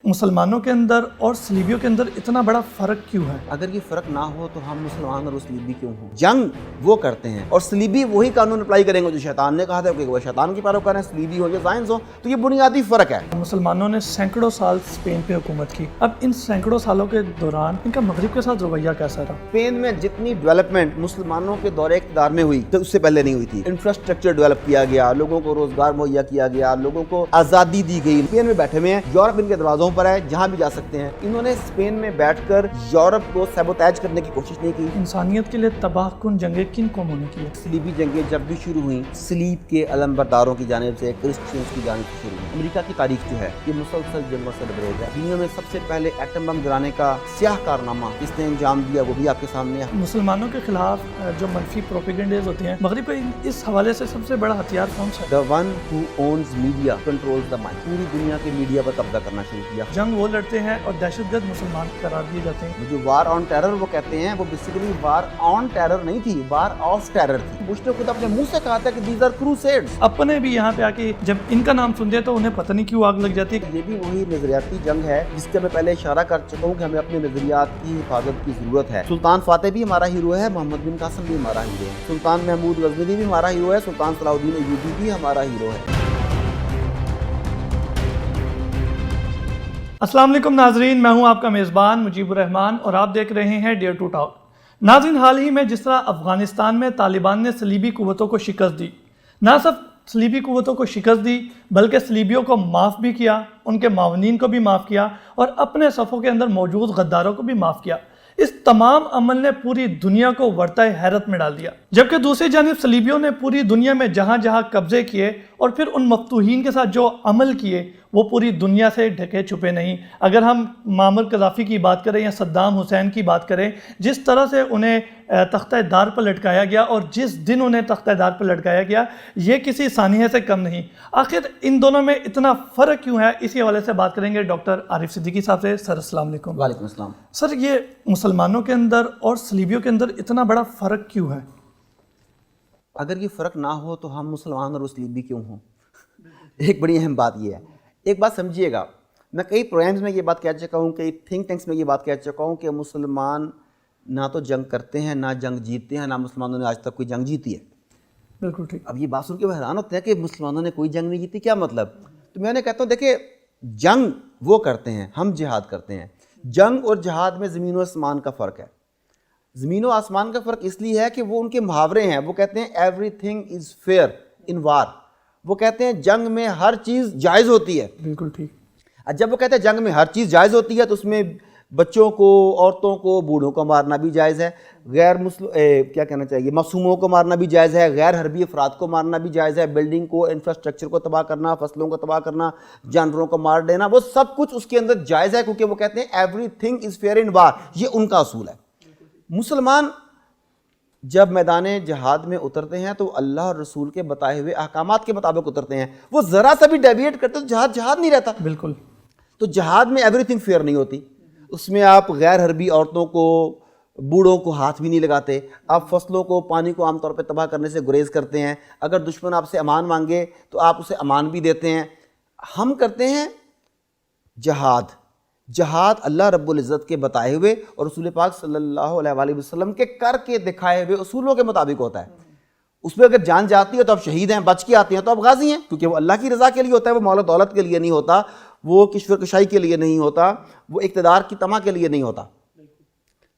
مسلمانوں کے اندر اور صلیبیوں کے اندر اتنا بڑا فرق کیوں ہے؟ اگر یہ فرق نہ ہو تو ہم مسلمان اور صلیبی کیوں ہوں؟ جنگ وہ کرتے ہیں اور صلیبی وہی قانون اپلائی کریں گے جو شیطان نے کہا تھا، کہ وہ شیطان کی پیروکار ہیں، صلیبی ہو یا زائنس ہو، تو یہ بنیادی فرق ہے۔ مسلمانوں نے سینکڑوں سال اسپین پہ حکومت کی، اب ان سینکڑوں سالوں کے دوران ان کا مغرب کے ساتھ رویہ کیسا رہا؟ اسپین میں جتنی ڈیولپمنٹ مسلمانوں کے دور اقتدار میں ہوئی تو اس سے پہلے نہیں ہوئی تھی۔ انفراسٹرکچر ڈیولپ کیا گیا، لوگوں کو روزگار مہیا کیا گیا، لوگوں کو آزادی دی گئی۔ اسپین میں بیٹھے ہوئے ہیں، یورپ ان کے دروازوں پر ہے، جہاں بھی جا سکتے ہیں۔ انہوں نے اسپین میں بیٹھ کر یورپ کو سیبوتیج کرنے کی کوشش نہیں کی۔ انسانیت کے لیے تباہ کن جنگیں کن قوموں نے کی ہیں؟ صلیبی جنگیں جب بھی شروع ہوئیں، صلیب کے علمبرداروں کی جانب سے، کرسچنز کی جانب سے شروع ہوئی۔ امریکہ کی تاریخ جو ہے یہ مسلسل جنگوں سے لبریز ہے۔ دنیا میں سب سے پہلے ایٹم بم گرانے کا سیاہ کارنامہ جس نے انجام دیا وہ بھی آپ کے سامنے ہے۔ مسلمانوں کے خلاف جو منفی پروپیگنڈیز ہوتے ہیں، مغرب کا اس حوالے سے سب سے بڑا ہتھیار کون سا ہے؟ The one who owns media controls the mind۔ پوری دنیا کے میڈیا پر قبضہ کرنا شروع کیا۔ جنگ وہ لڑتے ہیں اور دہشت گرد مسلمان قرار دیے جاتے ہیں۔ جو وار آن ٹیرر وہ کہتے ہیں، وہ بیسیکلی وار آن ٹیرر نہیں تھی، وار آف ٹیرر تھی۔ بش نے خود اپنے منہ سے کہا تھا کہ دیز آر کروسیڈز۔ اپنے بھی یہاں پہ آ کے جب ان کا نام سنتے تو انہیں پتہ نہیں کیوں آگ لگ جاتی ہے۔ یہ بھی وہی نظریاتی جنگ ہے جس کے میں پہلے اشارہ کر چکا ہوں کہ ہمیں اپنے نظریات کی حفاظت کی ضرورت ہے۔ سلطان فاتح بھی ہمارا ہیرو ہے، محمد بن قاسم بھی ہمارا ہیرو ہے، سلطان محمود غزنوی بھی ہمارا ہیرو ہے، سلطان صلاح الدین ایوبی بھی ہمارا ہیرو ہے۔ السلام علیکم ناظرین، میں ہوں آپ کا میزبان مجیب الرحمان اور آپ دیکھ رہے ہیں ڈیئر ٹو ٹاک۔ ناظرین، حال ہی میں جس طرح افغانستان میں طالبان نے صلیبی قوتوں کو شکست دی، نہ صرف صلیبی قوتوں کو شکست دی بلکہ صلیبیوں کو معاف بھی کیا، ان کے معاونین کو بھی معاف کیا اور اپنے صفوں کے اندر موجود غداروں کو بھی معاف کیا۔ اس تمام عمل نے پوری دنیا کو ورطہ حیرت میں ڈال دیا، جبکہ دوسری جانب صلیبیوں نے پوری دنیا میں جہاں جہاں قبضے کیے اور پھر ان مفتوحین کے ساتھ جو عمل کیے وہ پوری دنیا سے ڈھکے چھپے نہیں۔ اگر ہم معمر قذافی کی بات کریں یا صدام حسین کی بات کریں، جس طرح سے انہیں تختہ دار پر لٹکایا گیا اور جس دن انہیں تختہ دار پر لٹکایا گیا، یہ کسی سانحے سے کم نہیں۔ آخر ان دونوں میں اتنا فرق کیوں ہے، اسی حوالے سے بات کریں گے ڈاکٹر عارف صدیقی صاحب سے۔ سر السلام علیکم۔ وعلیکم السلام۔ سر، یہ مسلمانوں کے اندر اور صلیبیوں کے اندر اتنا بڑا فرق کیوں ہے؟ اگر یہ فرق نہ ہو تو ہم مسلمان اور صلیبی کیوں ہوں؟ ایک بڑی اہم بات یہ ہے۔ ایک بات سمجھیے گا، میں کئی پروگرامز میں یہ بات کہہ چکا ہوں، کئی تھنک ٹینکس میں یہ بات کہہ چکا ہوں کہ مسلمان نہ تو جنگ کرتے ہیں، نہ جنگ جیتتے ہیں، نہ مسلمانوں نے آج تک کوئی جنگ جیتی ہے۔ بالکل ٹھیک۔ اب یہ بات سن کے وہ حیران ہوتے ہیں کہ مسلمانوں نے کوئی جنگ نہیں جیتی، کیا مطلب؟ تو میں نے کہتا ہوں دیکھیں، جنگ وہ کرتے ہیں، ہم جہاد کرتے ہیں۔ جنگ اور جہاد میں زمین و آسمان کا فرق ہے۔ زمین و آسمان کا فرق اس لیے ہے کہ وہ ان کے محاورے ہیں۔ وہ کہتے ہیں ایوری تھنگ از فیئر ان وار۔ وہ کہتے ہیں جنگ میں ہر چیز جائز ہوتی ہے۔ بالکل ٹھیک۔ جب وہ کہتے ہیں جنگ میں ہر چیز جائز ہوتی ہے تو اس میں بچوں کو، عورتوں کو، بوڑھوں کو مارنا بھی جائز ہے، کیا کہنا چاہیے، معصوموں کو مارنا بھی جائز ہے، غیر حربی افراد کو مارنا بھی جائز ہے، بلڈنگ کو، انفراسٹرکچر کو تباہ کرنا، فصلوں کو تباہ کرنا، جانوروں کو مار دینا، وہ سب کچھ اس کے اندر جائز ہے، کیونکہ وہ کہتے ہیں ایوری تھنگ از فیئر ان وار۔ یہ ان کا اصول ہے۔ مسلمان جب میدان جہاد میں اترتے ہیں تو اللہ اور رسول کے بتائے ہوئے احکامات کے مطابق اترتے ہیں۔ وہ ذرا سا بھی ڈیویٹ کرتے تو جہاد نہیں رہتا۔ بالکل۔ تو جہاد میں ایوری تھنگ فیئر نہیں ہوتی، اس میں آپ غیر حربی عورتوں کو، بوڑھوں کو ہاتھ بھی نہیں لگاتے، آپ فصلوں کو، پانی کو عام طور پہ تباہ کرنے سے گریز کرتے ہیں، اگر دشمن آپ سے امان مانگے تو آپ اسے امان بھی دیتے ہیں۔ ہم کرتے ہیں جہاد۔ جہاد اللہ رب العزت کے بتائے ہوئے اور رسول پاک صلی اللہ علیہ وآلہ وسلم کے کر کے دکھائے ہوئے اصولوں کے مطابق ہوتا ہے۔ اس میں اگر جان جاتی ہے تو آپ شہید ہیں، بچ کے آتے ہیں تو آپ غازی ہیں، کیونکہ وہ اللہ کی رضا کے لیے ہوتا ہے، وہ مال و دولت کے لیے نہیں ہوتا، وہ کشور کشائی کے لیے نہیں ہوتا، وہ اقتدار کی طمع کے لیے نہیں ہوتا۔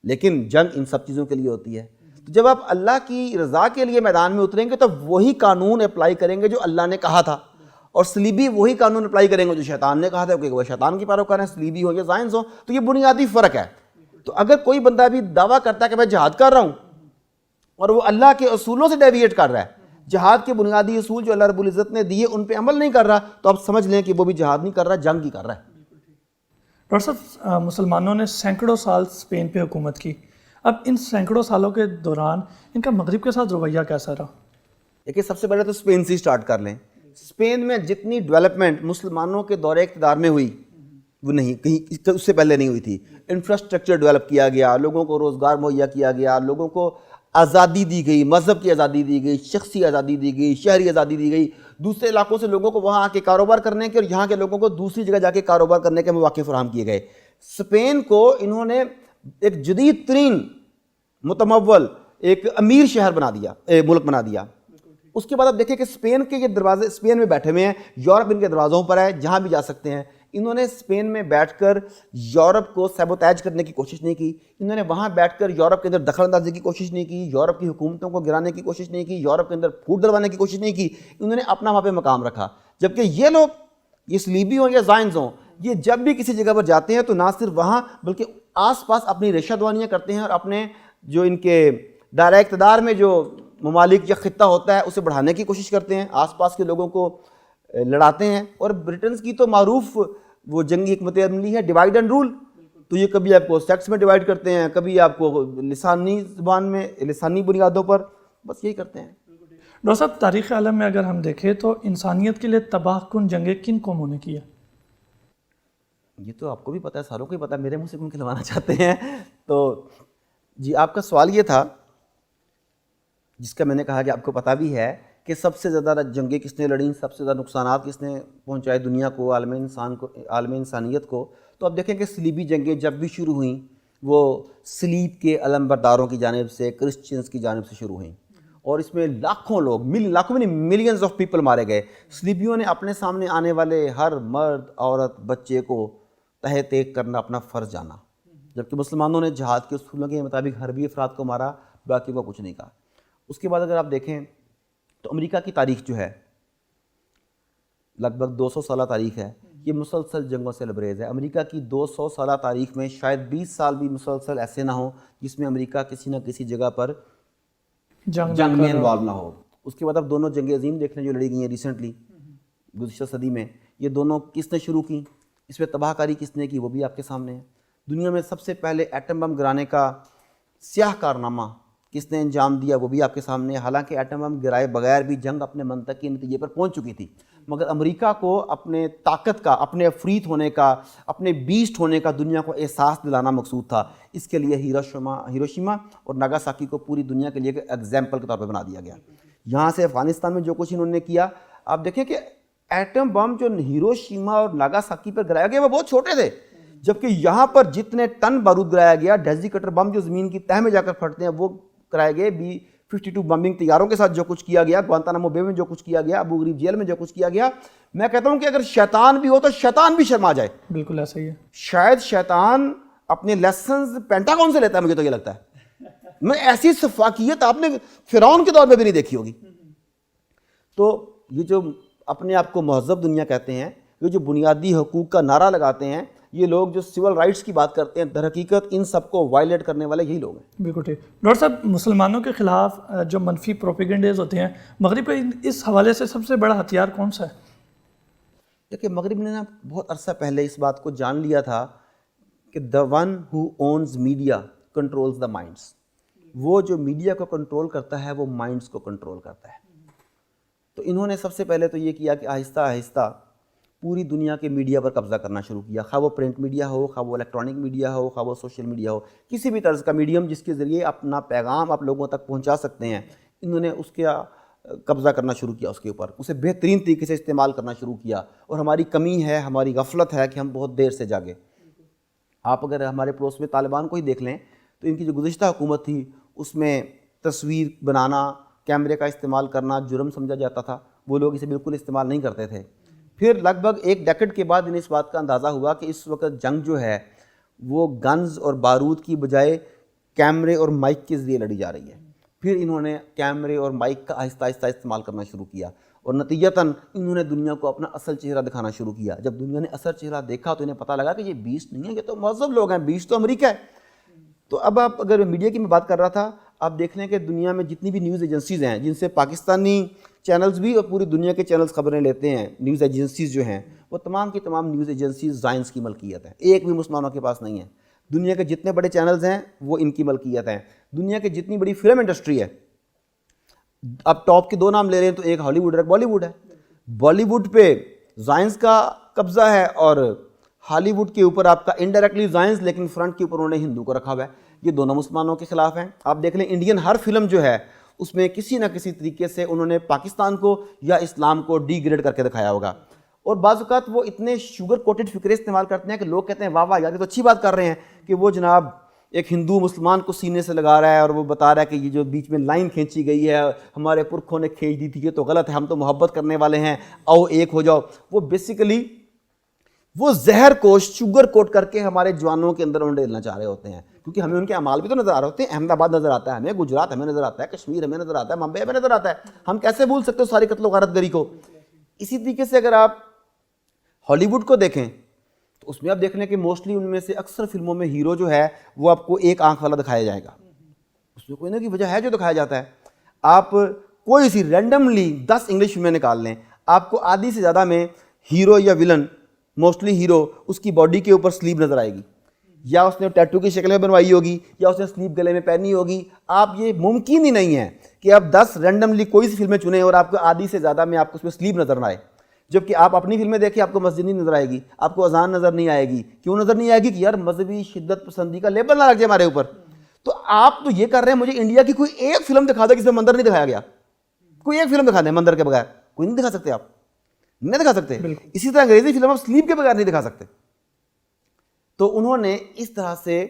لیکن جنگ ان سب چیزوں کے لیے ہوتی ہے۔ تو جب آپ اللہ کی رضا کے لیے میدان میں اتریں گے تو وہی قانون اپلائی کریں گے جو اللہ نے کہا تھا، اور صلیبی وہی قانون اپلائی کریں گے جو شیطان نے کہا تھا، کہ وہ شیطان کی پیروکار ہیں، صلیبی ہو یا زائنس ہو۔ تو یہ بنیادی فرق ہے۔ تو اگر کوئی بندہ بھی دعویٰ کرتا ہے کہ میں جہاد کر رہا ہوں اور وہ اللہ کے اصولوں سے ڈیویٹ کر رہا ہے، جہاد کے بنیادی اصول جو اللہ رب العزت نے دیے ان پہ عمل نہیں کر رہا، تو آپ سمجھ لیں کہ وہ بھی جہاد نہیں کر رہا، جنگ ہی کر رہا ہے۔ ڈاکٹر صاحب، مسلمانوں نے سینکڑوں سال اسپین پہ حکومت کی، اب ان سینکڑوں سالوں کے دوران ان کا مغرب کے ساتھ رویہ کیسا رہا؟ دیکھیے، سب سے پہلے تو اسپین سے سٹارٹ کر لیں۔ اسپین میں جتنی ڈیولپمنٹ مسلمانوں کے دور اقتدار میں ہوئی وہ نہیں کہیں اس سے پہلے نہیں ہوئی تھی۔ انفراسٹرکچر ڈیولپ کیا گیا، لوگوں کو روزگار مہیا کیا گیا، لوگوں کو آزادی دی گئی، مذہب کی آزادی دی گئی، شخصی آزادی دی گئی، شہری آزادی دی گئی، دوسرے علاقوں سے لوگوں کو وہاں آ کے کاروبار کرنے کے اور یہاں کے لوگوں کو دوسری جگہ جا کے کاروبار کرنے کے مواقع فراہم کیے گئے. اسپین کو انہوں نے ایک جدید ترین متمول ایک امیر شہر بنا دیا, ملک بنا دیا. اس کے بعد آپ دیکھیں کہ اسپین کے یہ دروازے, اسپین میں بیٹھے ہوئے ہیں, یورپ ان کے دروازوں پر ہے, جہاں بھی جا سکتے ہیں. انہوں نے اسپین میں بیٹھ کر یورپ کو سیبوتیج کرنے کی کوشش نہیں کی, انہوں نے وہاں بیٹھ کر یورپ کے اندر دخل اندازی کی کوشش نہیں کی, یورپ کی حکومتوں کو گرانے کی کوشش نہیں کی, یورپ کے اندر پھوٹ ڈلوانے کی کوشش نہیں کی. انہوں نے اپنا وہاں پہ مقام رکھا. جبکہ یہ لوگ, یہ سلیبی ہوں یا زائنز ہوں, یہ جب بھی کسی جگہ پر جاتے ہیں تو نہ صرف وہاں بلکہ آس پاس اپنی ریشہ دوانیاں کرتے ہیں اور اپنے جو ان کے دائرہ اقتدار میں جو ممالک یا خطہ ہوتا ہے اسے بڑھانے کی کوشش کرتے ہیں, آس پاس کے لوگوں کو لڑاتے ہیں. اور برٹنز کی تو معروف وہ جنگی حکمت عملی ہے, ڈیوائڈ اینڈ رول. تو یہ کبھی آپ کو سیکس میں ڈیوائڈ کرتے ہیں, کبھی آپ کو لسانی زبان میں, لسانی بنیادوں پر, بس یہی کرتے ہیں. ڈاکٹر صاحب, تاریخ عالم میں اگر ہم دیکھیں تو انسانیت کے لیے تباہ کن جنگیں کن قوموں نے کیا؟ یہ تو آپ کو بھی پتہ ہے, ساروں کو ہی پتہ ہے, میرے منہ سے کیوں کھلوانا چاہتے ہیں؟ تو جی, آپ کا سوال یہ تھا جس کا میں نے کہا کہ آپ کو پتہ بھی ہے کہ سب سے زیادہ جنگیں کس نے لڑیں, سب سے زیادہ نقصانات کس نے پہنچائے دنیا کو, عالم انسانیت کو. تو اب دیکھیں کہ صلیبی جنگیں جب بھی شروع ہوئیں وہ صلیب کے علمبرداروں کی جانب سے, کرسچنز کی جانب سے شروع ہوئیں, اور اس میں لاکھوں لوگ, لاکھوں میں نہیں ملینز آف پیپل مارے گئے. صلیبیوں نے اپنے سامنے آنے والے ہر مرد, عورت, بچے کو تہہ تیگ کرنا اپنا فرض جانا, جبکہ مسلمانوں نے جہاد کے اصولوں کے مطابق حربی افراد کو مارا, باقی کو کچھ نہیں کہا. اس کے بعد اگر آپ دیکھیں تو امریکہ کی تاریخ جو ہے لگ بھگ 200 سالہ تاریخ ہے, یہ مسلسل جنگوں سے لبریز ہے. امریکہ کی 200 سالہ تاریخ میں شاید 20 سال بھی مسلسل ایسے نہ ہوں جس میں امریکہ کسی نہ کسی جگہ پر جنگ میں انوالو نہ ہو. اس کے بعد اب دونوں جنگ عظیم دیکھ لیں جو لڑی گئی ہیں ریسنٹلی گزشتہ صدی میں, یہ دونوں کس نے شروع کی, اس میں تباہ کاری کس نے کی, وہ بھی آپ کے سامنے ہے. دنیا میں سب سے پہلے ایٹم بم گرانے کا سیاہ کارنامہ کس نے انجام دیا, وہ بھی آپ کے سامنے ہے. حالانکہ ایٹم بم گرائے بغیر بھی جنگ اپنے منطقی نتیجے پر پہنچ چکی تھی, مگر امریکہ کو اپنے طاقت کا, اپنے افریت ہونے کا, اپنے بیسٹ ہونے کا دنیا کو احساس دلانا مقصود تھا. اس کے لیے ہیروشیما اور ناگاساکی کو پوری دنیا کے لیے ایک ایگزامپل کے طور پہ بنا دیا گیا. یہاں سے افغانستان میں جو کچھ انہوں نے کیا, آپ دیکھیں کہ ایٹم بم جو ہیروشیما اور ناگاساکی پر گرایا گیا وہ بہت چھوٹے تھے, جبکہ یہاں پر جتنے ٹن بارود گرایا گیا, ڈیزی کٹر بم جو زمین کی تہہ میں جا کر پھٹتے ہیں وہ کرائے گئے, B-52 بمبنگ طیاروں کے ساتھ جو کچھ کیا گیا, گوانتانامو بے میں جو کچھ کیا گیا, ابو غریب جیل میں جو کچھ کیا گیا, میں کہتا ہوں کہ اگر شیطان بھی ہو تو شیطان بھی شرما جائے. بالکل ایسا ہی ہے. شاید شیطان اپنے لیسنز پینٹاگون سے لیتا ہے, مجھے تو یہ لگتا ہے. میں ایسی سفاکیت آپ نے فرعون کے دور میں بھی نہیں دیکھی ہوگی. تو یہ جو اپنے آپ کو مہذب دنیا کہتے ہیں, یہ جو بنیادی حقوق کا نعرہ لگاتے ہیں, یہ لوگ جو سول رائٹس کی بات کرتے ہیں, در حقیقت ان سب کو وائلیٹ کرنے والے یہی لوگ ہیں. بالکل ٹھیک. ڈاکٹر صاحب, مسلمانوں کے خلاف جو منفی پروپیگنڈیز ہوتے ہیں مغرب کا, اس حوالے سے سب سے بڑا ہتھیار کون سا ہے؟ دیکھیں, مغرب نے بہت عرصہ پہلے اس بات کو جان لیا تھا کہ the one who owns media controls the minds. وہ جو میڈیا کو کنٹرول کرتا ہے وہ مائنڈز کو کنٹرول کرتا ہے. تو انہوں نے سب سے پہلے تو یہ کیا کہ آہستہ آہستہ پوری دنیا کے میڈیا پر قبضہ کرنا شروع کیا, خواہ وہ پرنٹ میڈیا ہو, خواہ وہ الیکٹرانک میڈیا ہو, خواہ وہ سوشل میڈیا ہو, کسی بھی طرز کا میڈیم جس کے ذریعے اپنا پیغام آپ لوگوں تک پہنچا سکتے ہیں, انہوں نے اس کا قبضہ کرنا شروع کیا, اس کے اوپر اسے بہترین طریقے سے استعمال کرنا شروع کیا. اور ہماری کمی ہے, ہماری غفلت ہے کہ ہم بہت دیر سے جاگے. آپ اگر ہمارے پڑوس میں طالبان کو ہی دیکھ لیں تو ان کی جو گزشتہ حکومت تھی اس میں تصویر بنانا, کیمرے کا استعمال کرنا جرم سمجھا جاتا تھا, وہ لوگ اسے بالکل استعمال نہیں کرتے تھے. پھر لگ بھگ ایک ڈیکڈ کے بعد انہیں اس بات کا اندازہ ہوا کہ اس وقت جنگ جو ہے وہ گنز اور بارود کی بجائے کیمرے اور مائک کے ذریعے لڑی جا رہی ہے. پھر انہوں نے کیمرے اور مائک کا آہستہ آہستہ استعمال کرنا شروع کیا, اور نتیجتاً انہوں نے دنیا کو اپنا اصل چہرہ دکھانا شروع کیا. جب دنیا نے اصل چہرہ دیکھا تو انہیں پتہ لگا کہ یہ بیسٹ نہیں ہے, یہ تو مہذب لوگ ہیں, بیسٹ تو امریکہ ہے. تو اب آپ اگر میڈیا کی میں بات کر رہا تھا, آپ دیکھ لیں کہ دنیا میں جتنی بھی نیوز ایجنسیز ہیں جن سے پاکستانی چینلز بھی اور پوری دنیا کے چینلز خبریں لیتے ہیں, نیوز ایجنسیز جو ہیں وہ تمام کی تمام نیوز ایجنسیز زائنس کی ملکیت ہیں, ایک بھی مسلمانوں کے پاس نہیں ہے. دنیا کے جتنے بڑے چینلز ہیں وہ ان کی ملکیت ہیں. دنیا کی جتنی بڑی فلم انڈسٹری ہے, اب ٹاپ کے دو نام لے رہے ہیں تو ایک ہالی ووڈ اور ایک بالی ووڈ ہے. بالی ووڈ پہ زائنس کا قبضہ ہے اور ہالی ووڈ کے اوپر آپ کا انڈائریکٹلی زائنس, لیکن فرنٹ کے اوپر انہوں نے ہندو کو رکھا ہوا ہے. یہ دونوں مسلمانوں کے خلاف ہیں. آپ دیکھ لیں انڈین ہر فلم جو ہے اس میں کسی نہ کسی طریقے سے انہوں نے پاکستان کو یا اسلام کو ڈی گریڈ کر کے دکھایا ہوگا. اور بعض اوقات وہ اتنے شوگر کوٹڈ فکرے استعمال کرتے ہیں کہ لوگ کہتے ہیں واہ واہ یار یہ تو اچھی بات کر رہے ہیں کہ وہ جناب ایک ہندو مسلمان کو سینے سے لگا رہا ہے اور وہ بتا رہا ہے کہ یہ جو بیچ میں لائن کھینچی گئی ہے ہمارے پرکھوں نے کھینچ دی تھی یہ تو غلط ہے, ہم تو محبت کرنے والے ہیں, آؤ ایک ہو جاؤ. وہ بیسیکلی وہ زہر کو شوگر کوٹ کر کے ہمارے جوانوں کے اندر انہیں ڈالنا چاہ رہے ہوتے ہیں, کیونکہ ہمیں ان کے اعمال بھی تو نظر آ رہے ہوتے ہیں. احمد آباد نظر آتا ہے ہمیں, گجرات ہمیں نظر آتا ہے, کشمیر ہمیں نظر آتا ہے, ممبئی ہمیں نظر آتا ہے. ہم کیسے بھول سکتے ہو ساری قتل و غارت گری کو. اسی طریقے سے اگر آپ ہالی ووڈ کو دیکھیں تو اس میں آپ دیکھ لیں کہ موسٹلی ان میں سے اکثر فلموں میں ہیرو جو ہے وہ آپ کو ایک آنکھ والا دکھایا جائے گا. اس میں کوئی نہ کوئی وجہ ہے جو دکھایا جاتا ہے. آپ کوئی سی رینڈملی 10 انگلش فلمیں نکال لیں, آپ کو آدھی سے زیادہ میں ہیرو یا ولن, موسٹلی ہیرو, اس کی باڈی کے اوپر سلیپ نظر آئے گی, یا اس نے ٹیٹو کی شکل میں بنوائی ہوگی, یا اس نے سلیپ گلے میں پہنی ہوگی. آپ یہ ممکن ہی نہیں ہے کہ آپ 10 رینڈملی کوئی سی فلمیں چنیں اور آپ کو آدھی سے زیادہ میں آپ کو اس میں سلیپ نظر نہ آئے. جبکہ آپ اپنی فلمیں دیکھیں آپ کو مسجد نہیں نظر آئے گی, آپ کو اذان نظر نہیں آئے گی. کیوں نظر نہیں آئے گی؟ کہ یار مذہبی شدت پسندی کا لیبل نہ لگ جائے ہمارے اوپر. تو آپ تو یہ کر رہے ہیں, مجھے انڈیا کی کوئی ایک فلم دکھا دیں جس میں مندر نہیں دکھایا گیا. کوئی ایک فلم دکھا دیں مندر کے بغیر, کوئی نہیں دکھا سکتے, آپ نہیں دکھا سکتے. اسی طرح انگریزی فلم آپ سلیپ کے بغیر نہیں دکھا سکتے. تو انہوں نے اس طرح سے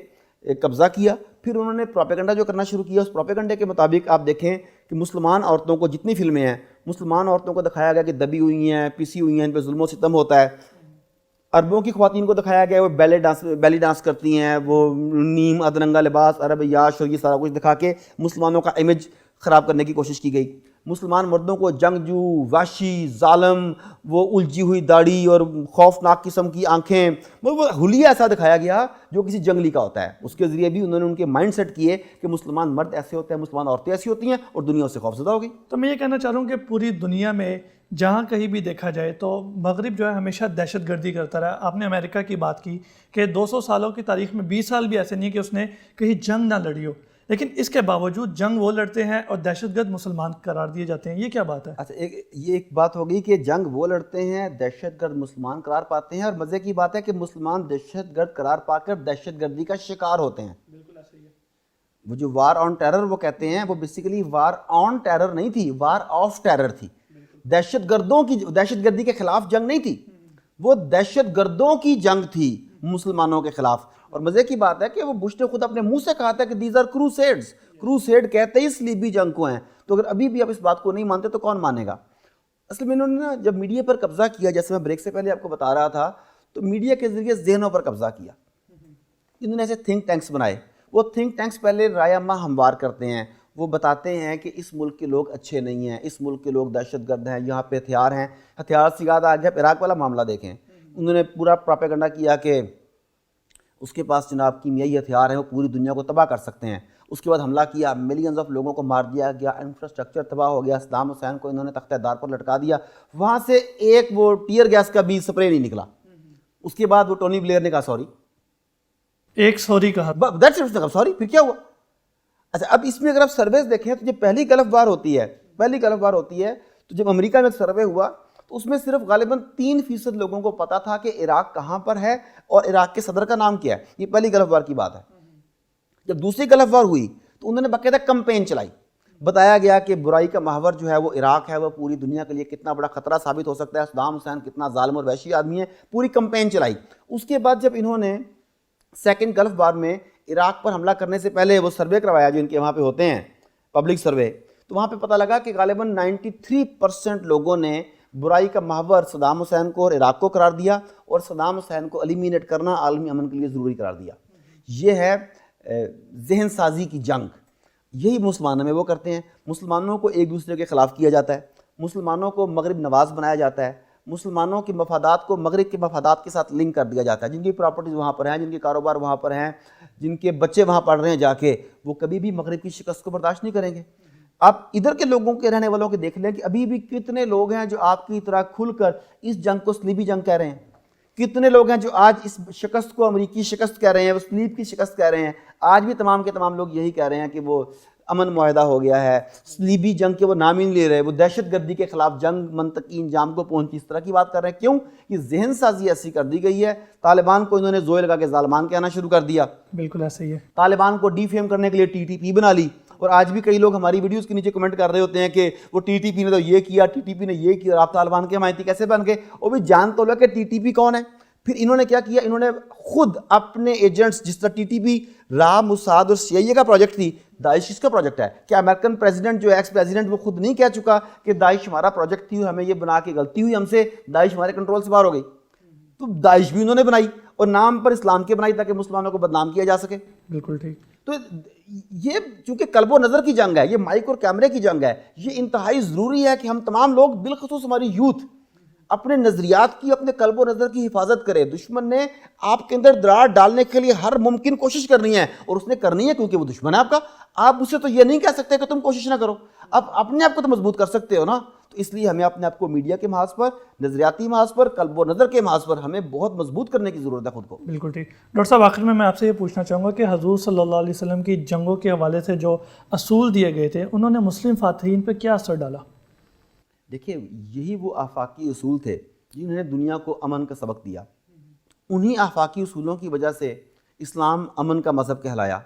قبضہ کیا. پھر انہوں نے پروپیگنڈا جو کرنا شروع کیا, اس پروپیگنڈے کے مطابق آپ دیکھیں کہ مسلمان عورتوں کو جتنی فلمیں ہیں, مسلمان عورتوں کو دکھایا گیا کہ دبی ہوئی ہیں, پسی ہوئی ہیں, ان پہ ظلم و ستم ہوتا ہے. عربوں کی خواتین کو دکھایا گیا وہ بیلی ڈانس کرتی ہیں, وہ نیم ادرنگا لباس, عرب یاش, اور یہ سارا کچھ دکھا کے مسلمانوں کا امیج خراب کرنے کی کوشش کی گئی. مسلمان مردوں کو جنگجو, وحشی, ظالم, وہ الجھی ہوئی داڑھی اور خوفناک قسم کی آنکھیں, وہ حلیہ ایسا دکھایا گیا جو کسی جنگلی کا ہوتا ہے. اس کے ذریعے بھی انہوں نے ان کے مائنڈ سیٹ کیے کہ مسلمان مرد ایسے ہوتے ہیں, مسلمان عورتیں ایسی ہوتی ہیں, اور دنیا اس سے خوفزدہ ہو گئی. تو میں یہ کہنا چاہ رہا ہوں کہ پوری دنیا میں جہاں کہیں بھی دیکھا جائے تو مغرب جو ہے ہمیشہ دہشت گردی کرتا رہا. آپ نے امریکہ کی بات کی کہ 200 سالوں کی تاریخ میں 20 سال بھی ایسے نہیں کہ اس نے کہیں جنگ نہ لڑی ہو, لیکن اس کے باوجود جنگ وہ لڑتے ہیں اور دہشت گرد مسلمان قرار دیے جاتے ہیں. یہ کیا بات ہے؟ اچھا, یہ ایک بات ہوگی کہ جنگ وہ لڑتے ہیں, دہشت گرد مسلمان قرار پاتے ہیں, اور مزے کی بات ہے کہ مسلمان دہشت گرد قرار پا کر دہشت گردی کا شکار ہوتے ہیں. بالکل ایسا ہی ہے. وہ جو وار آن ٹیرر وہ کہتے ہیں, وہ بیسیکلی وار آن ٹیرر نہیں تھی, وار آف ٹیرر تھی. دہشت گردی کے خلاف جنگ نہیں تھی, وہ دہشت گردوں کی جنگ تھی مسلمانوں کے خلاف. اور مزے کی بات ہے کہ وہ بش نے خود اپنے منہ سے کہا تھا کہ دیز آر کروسیڈز. کروسیڈ کہتے ہی صلیبی جنگ کو ہیں. تو اگر ابھی بھی آپ اس بات کو نہیں مانتے تو کون مانے گا؟ اصل میں انہوں نے نا جب میڈیا پر قبضہ کیا, جیسے میں بریک سے پہلے آپ کو بتا رہا تھا, تو میڈیا کے ذریعے ذہنوں پر قبضہ کیا. انہوں نے ایسے تھنک ٹینکس بنائے. وہ تھنک ٹینکس پہلے رائے ماہ ہموار کرتے ہیں, وہ بتاتے ہیں کہ اس ملک کے لوگ اچھے نہیں ہیں, اس ملک کے لوگ دہشت گرد ہیں, یہاں پہ ہتھیار ہیں. ہتھیار سے یاد آ گیا, عراق والا معاملہ دیکھیں, انہوں نے پورا پروپیگنڈا کیا کہ اس کے پاس جناب کیمیائی ہتھیار ہیں, وہ پوری دنیا کو تباہ کر سکتے ہیں. اس کے بعد حملہ کیا, ملینز آف لوگوں کو مار دیا گیا, انفراسٹرکچر تباہ ہو گیا, صدام حسین کو انہوں نے تختہ دار پر لٹکا دیا. وہاں سے ایک وہ ٹیئر گیس کا بھی سپرے نہیں نکلا. اس کے بعد وہ ٹونی بلیئر نے کہا سوری, ایک سوری کہا, سوری, پھر کیا ہوا؟ اچھا, اب اس میں اگر آپ سرویز دیکھیں تو جب پہلی گلف وار ہوتی ہے تو جب امریکہ میں ایک سروے ہوا تو اس میں صرف غالباً 3% لوگوں کو پتا تھا کہ عراق کہاں پر ہے اور عراق کے صدر کا نام کیا ہے. یہ پہلی گلف وار کی بات ہے. جب دوسری گلف وار ہوئی تو انہوں نے باقاعدہ کمپین چلائی, بتایا گیا کہ برائی کا محور جو ہے وہ عراق ہے, وہ پوری دنیا کے لیے کتنا بڑا خطرہ ثابت ہو سکتا ہے, صدام حسین کتنا ظالم اور وحشی آدمی ہے, پوری کمپین چلائی. اس کے بعد جب انہوں نے سیکنڈ گلف وار میں عراق پر حملہ کرنے سے پہلے وہ سروے کروایا جو ان کے وہاں پہ ہوتے ہیں پبلک سروے, تو وہاں پہ پتہ لگا کہ غالباً 93% لوگوں نے برائی کا محور صدام حسین کو اور عراق کو قرار دیا, اور صدام حسین کو ایلیمینیٹ کرنا عالمی امن کے لیے ضروری قرار دیا. یہ ہے ذہن سازی کی جنگ. یہی مسلمانوں میں وہ کرتے ہیں. مسلمانوں کو ایک دوسرے کے خلاف کیا جاتا ہے, مسلمانوں کو مغرب نواز بنایا جاتا ہے, مسلمانوں کے مفادات کو مغرب کے مفادات کے ساتھ لنک کر دیا جاتا ہے. جن کی پراپرٹیز وہاں پر ہیں, جن کے کاروبار وہاں پر ہیں, جن کے بچے وہاں پڑھ رہے ہیں جا کے, وہ کبھی بھی مغرب کی شکست کو برداشت نہیں کریں گے. آپ ادھر کے لوگوں کے رہنے والوں کے دیکھ لیں کہ ابھی بھی کتنے لوگ ہیں جو آپ کی طرح کھل کر اس جنگ کو صلیبی جنگ کہہ رہے ہیں. کتنے لوگ ہیں جو آج اس شکست کو امریکی شکست کہہ رہے ہیں, وہ صلیب کی شکست کہہ رہے ہیں. آج بھی تمام کے تمام لوگ یہی کہہ رہے ہیں کہ وہ امن معاہدہ ہو گیا ہے. صلیبی جنگ کے وہ نام ہی نہیں لے رہے, وہ دہشت گردی کے خلاف جنگ منطقی انجام کو پہنچی اس طرح کی بات کر رہے ہیں. کیوں؟ یہ ذہن سازی ایسی کر دی گئی ہے. طالبان کو انہوں نے زوئے لگا کے ظالمان کہنا شروع کر دیا. بالکل ایسا ہی ہے. طالبان کو ڈی فیم کرنے کے لیے TTP بنا لی, اور آج بھی کئی لوگ ہماری ویڈیوز کے نیچے کمنٹ کر رہے ہوتے ہیں کہ وہ ٹی ٹی پی نے تو یہ کیا, ٹی ٹی پی نے یہ کیا, اور آپ طالبان کے حمایتی کیسے بن گئے؟ وہ بھی جان تو لو کہ ٹی ٹی پی کون ہے. پھر انہوں نے کیا کیا, انہوں نے خود اپنے ایجنٹس, جس طرح ٹی ٹی پی را, موساد اور سی آئی اے کا پروجیکٹ تھی, داعش اس کا پروجیکٹ ہے. کیا امریکن پریزیڈنٹ جو ایکس پریزیڈنٹ وہ خود نہیں کہہ چکا کہ داعش ہمارا پروجیکٹ تھی, ہمیں یہ بنا کے غلطی ہوئی, ہم سے داعش ہمارے کنٹرول سے باہر ہو گئی؟ تو داعش بھی انہوں نے بنائی اور نام پر اسلام کے بنائی تاکہ مسلمانوں کو بدنام کیا جا سکے. بالکل ٹھیک. تو یہ چونکہ قلب و نظر کی جنگ ہے, یہ مائک اور کیمرے کی جنگ ہے, یہ انتہائی ضروری ہے کہ ہم تمام لوگ, بالخصوص ہماری یوتھ, اپنے نظریات کی, اپنے قلب و نظر کی حفاظت کرے. دشمن نے آپ کے اندر دراڑ ڈالنے کے لیے ہر ممکن کوشش کرنی ہے, اور اس نے کرنی ہے کیونکہ وہ دشمن ہے آپ کا. آپ اسے تو یہ نہیں کہہ سکتے کہ تم کوشش نہ کرو, آپ اپنے آپ کو تو مضبوط کر سکتے ہو نا. تو اس لیے ہمیں اپنے آپ کو میڈیا کے محاذ پر, نظریاتی محاذ پر, قلب و نظر کے محاذ پر ہمیں بہت مضبوط کرنے کی ضرورت ہے خود کو. بالکل ٹھیک. ڈاکٹر صاحب آخر میں آپ سے یہ پوچھنا چاہوں گا کہ حضور صلی اللہ علیہ وسلم کی جنگوں کے حوالے سے جو اصول دیے گئے تھے, انہوں نے مسلم فاتحین پہ کیا اثر ڈالا؟ دیکھیے, یہی وہ آفاقی اصول تھے جنہوں نے دنیا کو امن کا سبق دیا. انہی آفاقی اصولوں کی وجہ سے اسلام امن کا مذہب کہلایا.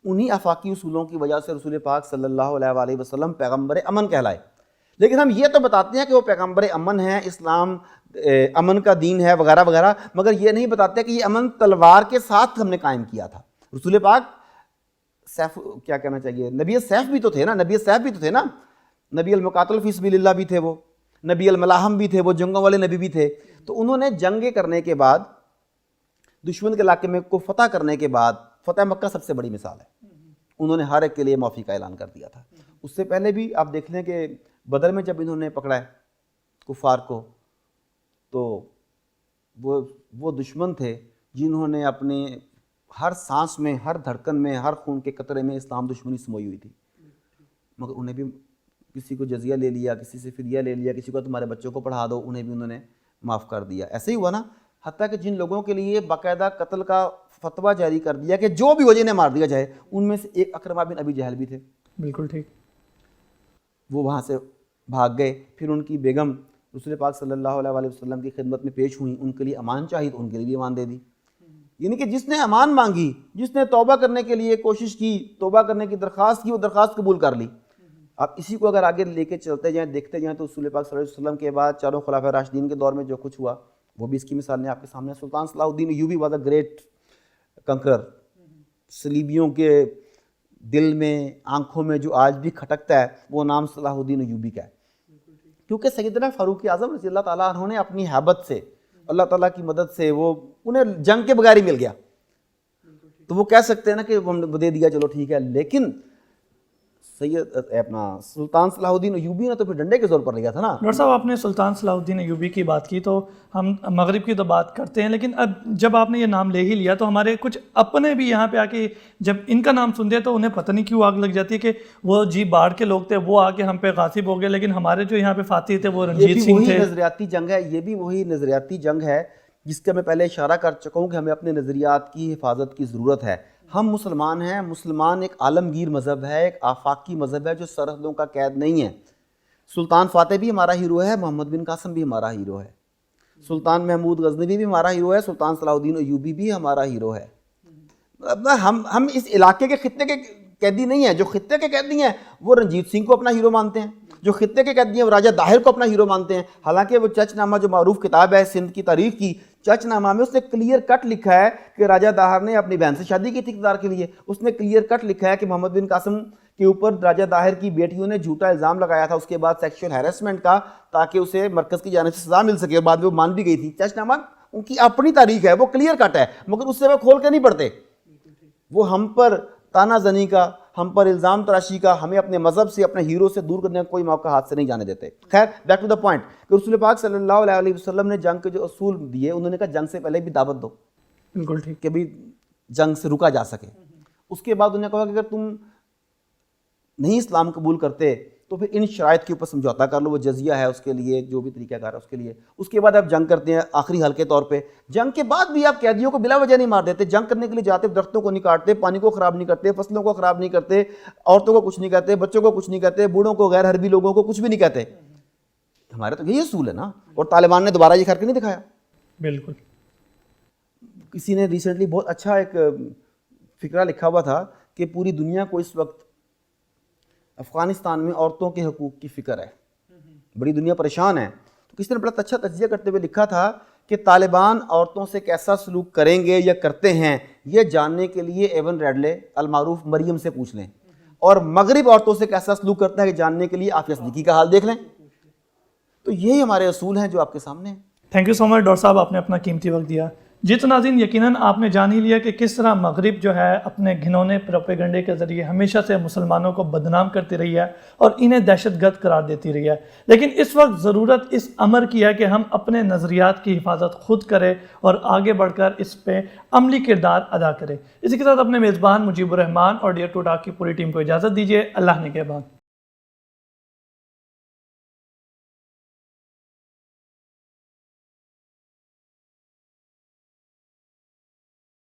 انہی آفاقی اصولوں کی وجہ سے رسول پاک صلی اللہ علیہ وآلہ وسلم پیغمبر امن کہلائے. لیکن ہم یہ تو بتاتے ہیں کہ وہ پیغمبر امن ہے, اسلام امن کا دین ہے وغیرہ وغیرہ, مگر یہ نہیں بتاتے کہ یہ امن تلوار کے ساتھ ہم نے قائم کیا تھا. رسول پاک سیف, کیا کہنا چاہیے, نبی سیف بھی تو تھے نا, نبی سیف بھی تو تھے نا, نبی المقاتل فی سبیل اللہ بھی تھے, وہ نبی الملاحم بھی تھے, وہ جنگوں والے نبی بھی تھے. تو انہوں نے جنگیں کرنے کے بعد, دشمن کے علاقے میں کو فتح کرنے کے بعد, فتح مکہ سب سے بڑی مثال ہے, انہوں نے ہر ایک کے لیے معافی کا اعلان کر دیا تھا. اس سے پہلے بھی آپ دیکھ لیں کہ بدر میں جب انہوں نے پکڑا ہے کفار کو, تو وہ دشمن تھے جنہوں نے اپنے ہر سانس میں, ہر دھڑکن میں, ہر خون کے قطرے میں اسلام دشمنی سموئی ہوئی تھی, مگر انہیں بھی کسی کو جزیہ لے لیا, کسی سے فدیہ لے لیا, کسی کو تمہارے بچوں کو پڑھا دو, انہیں بھی انہوں نے معاف کر دیا. ایسے ہی ہوا نا, حتیٰ کہ جن لوگوں کے لیے باقاعدہ قتل کا فتویٰ جاری کر دیا کہ جو بھی وجہ انہیں مار دیا جائے, ان میں سے ایک اکرمہ بن ابی جہل بھی تھے. بالکل ٹھیک. وہ وہاں سے بھاگ گئے. پھر ان کی بیگم رسول پاک صلی اللہ علیہ وآلہ وسلم کی خدمت میں پیش ہوئیں, ان کے لیے امان چاہیے تو ان کے لیے بھی امان دے دی. یعنی کہ جس نے امان مانگی, جس نے توبہ کرنے کے لیے کوشش کی, توبہ کرنے کی درخواست کی, وہ درخواست قبول کر لی. آپ اسی کو اگر آگے لے کے چلتے جائیں, دیکھتے جائیں, تو رسول پاک صلی اللہ علیہ وسلم کے بعد چاروں خلفائے راشدین کے دور میں جو کچھ ہوا وہ بھی اس کی مثال نے آپ کے سامنے. سلطان صلاح الدین ایوبی واز اے گریٹ کنکرر. صلیبیوں کے دل میں, آنکھوں میں جو آج بھی کھٹکتا ہے, وہ نام صلاح الدین ایوبی کا ہے, کیونکہ سیدنا فاروق اعظم رضی اللہ تعالیٰ عنہ نے اپنی ہیبت سے, اللہ تعالیٰ کی مدد سے, وہ انہیں جنگ کے بغیر ہی مل گیا. تو وہ کہہ سکتے ہیں نا کہ ہم نے دے دیا, چلو ٹھیک ہے, لیکن اپنا سلطان صلاح الدین ایوبی نے تو پھر ڈنڈے کے زور پر لیا تھا نا. ڈاکٹر صاحب آپ نے سلطان صلاح الدین ایوبی کی بات کی, تو ہم مغرب کی تو بات کرتے ہیں, لیکن اب جب آپ نے یہ نام لے ہی لیا تو ہمارے کچھ اپنے بھی یہاں پہ آ کے جب ان کا نام سنتے ہیں تو انہیں پتہ نہیں کیوں آگ لگ جاتی ہے کہ وہ جی باڑ کے لوگ تھے, وہ آ کے ہم پہ غاصب ہو گئے, لیکن ہمارے جو یہاں پہ فاتح تھے وہ رنجیت سنگھ تھے. یہ نظریاتی جنگ ہے, یہ بھی وہی نظریاتی جنگ ہے جس کا میں پہلے اشارہ کر چکا ہوں کہ ہمیں اپنے نظریات کی حفاظت کی ضرورت ہے. ہم مسلمان ہیں, مسلمان ایک عالمگیر مذہب ہے, ایک آفاقی مذہب ہے جو سرحدوں کا قید نہیں ہے. سلطان فاتح بھی ہمارا ہیرو ہے, محمد بن قاسم بھی ہمارا ہیرو ہے, سلطان محمود غزنوی بھی ہمارا ہیرو ہے, سلطان صلاح الدین ایوبی بھی ہمارا ہیرو ہے. ہم اس علاقے کے خطے کے قیدی نہیں ہیں. جو خطے کے قیدی ہیں وہ رنجیت سنگھ کو اپنا ہیرو مانتے ہیں, جو خطے کے قیدی ہیں وہ راجہ داہر کو اپنا ہیرو مانتے ہیں. حالانکہ وہ چچ نامہ جو معروف کتاب ہے سندھ کی تاریخ کی, چچ نامہ میں اس نے کلیئر کٹ لکھا ہے کہ راجہ داہر نے اپنی بہن سے شادی کی تھی اقتدار کے لیے. اس نے کلیئر کٹ لکھا ہے کہ محمد بن قاسم کے اوپر راجہ داہر کی بیٹیوں نے جھوٹا الزام لگایا تھا اس کے بعد سیکشول ہیرسمنٹ کا, تاکہ اسے مرکز کی جانب سے سزا مل سکے, اور بعد میں وہ مان بھی گئی تھی. چچ نامہ ان کی اپنی تاریخ ہے, وہ کلیئر کٹ ہے, مگر اس سے وہ کھول کے نہیں پڑھتے. وہ ہم پر تانا زنی کا, ہم پر الزام تراشی کا, ہمیں اپنے مذہب سے, اپنے ہیرو سے دور کرنے کا کوئی موقع ہاتھ سے نہیں جانے دیتے. خیر, بیک ٹو دا پوائنٹ کہ رسول پاک صلی اللہ علیہ وسلم نے جنگ کے جو اصول دیے, انہوں نے کہا جنگ سے پہلے بھی دعوت دو. بالکل ٹھیک. کہ بھی جنگ سے رکا جا سکے. اس کے بعد انہوں نے کہا کہ اگر تم نہیں اسلام قبول کرتے تو پھر ان شرائط کے اوپر سمجھوتا کر لو, وہ جزیہ ہے اس کے لیے, جو بھی طریقہ کار ہے اس کے لیے. اس کے بعد آپ جنگ کرتے ہیں آخری حل کے طور پہ. جنگ کے بعد بھی آپ قیدیوں کو بلا وجہ نہیں مار دیتے. جنگ کرنے کے لیے جاتے, درختوں کو نہیں کاٹتے, پانی کو خراب نہیں کرتے, فصلوں کو خراب نہیں کرتے, عورتوں کو کچھ نہیں کہتے, بچوں کو کچھ نہیں کہتے, بوڑھوں کو, غیر حربی لوگوں کو کچھ بھی نہیں کہتے. ہمارے تو یہی اصول ہے نا, اور طالبان نے دوبارہ یہ کر کے نہیں دکھایا. بالکل. کسی نے ریسنٹلی بہت اچھا ایک فکرہ لکھا ہوا تھا کہ پوری دنیا کو اس وقت افغانستان میں عورتوں کے حقوق کی فکر ہے، بڑی دنیا پریشان ہے. تو کسی نے بڑا اچھا تجزیہ کرتے ہوئے لکھا تھا کہ طالبان عورتوں سے کیسا سلوک کریں گے یا کرتے ہیں یہ جاننے کے لیے ایون ریڈلے المعروف مریم سے پوچھ لیں، اور مغرب عورتوں سے کیسا سلوک کرتا ہے یہ جاننے کے لیے عافیہ صدیقی کا حال دیکھ لیں. تو یہی ہمارے اصول ہیں جو آپ کے سامنے ہیں. Thank you so much doctor صاحب، آپ نے اپنا قیمتی وقت دیا. جی تو ناظرین، یقیناً آپ نے جان ہی لیا کہ کس طرح مغرب جو ہے اپنے گھنونے پروپیگنڈے کے ذریعے ہمیشہ سے مسلمانوں کو بدنام کرتی رہی ہے اور انہیں دہشت گرد قرار دیتی رہی ہے. لیکن اس وقت ضرورت اس امر کی ہے کہ ہم اپنے نظریات کی حفاظت خود کریں اور آگے بڑھ کر اس پہ عملی کردار ادا کریں. اسی کے ساتھ اپنے میزبان مجیب الرحمان اور ڈیئر ٹو ٹاک کی پوری ٹیم کو اجازت دیجیے. اللہ نگہبان.